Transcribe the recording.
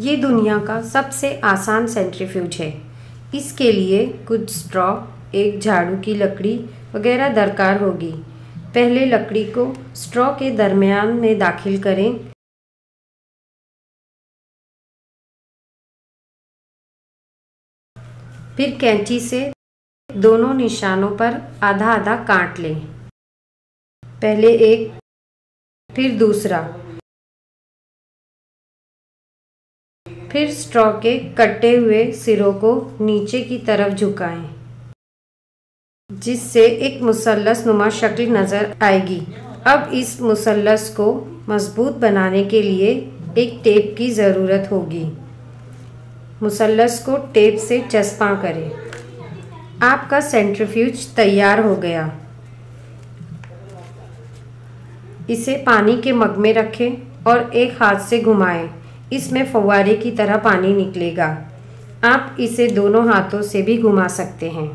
ये दुनिया का सबसे आसान सेंट्रीफ्यूज है। इसके लिए कुछ स्ट्रॉ, एक झाड़ू की लकड़ी वगैरह दरकार होगी। पहले लकड़ी को स्ट्रॉ के दरमियान में दाखिल करें। फिर कैंची से दोनों निशानों पर आधा आधा काट लें। पहले एक, फिर दूसरा। फिर स्ट्रॉ के कटे हुए सिरों को नीचे की तरफ झुकाएं, जिससे एक मुसल्लस नुमा शक्ल नज़र आएगी। अब इस मुसल्लस को मजबूत बनाने के लिए एक टेप की ज़रूरत होगी। मुसल्लस को टेप से चस्पा करें। आपका सेंट्रीफ्यूज तैयार हो गया। इसे पानी के मग में रखें और एक हाथ से घुमाएं। इसमें फव्वारे की तरह पानी निकलेगा। आप इसे दोनों हाथों से भी घुमा सकते हैं।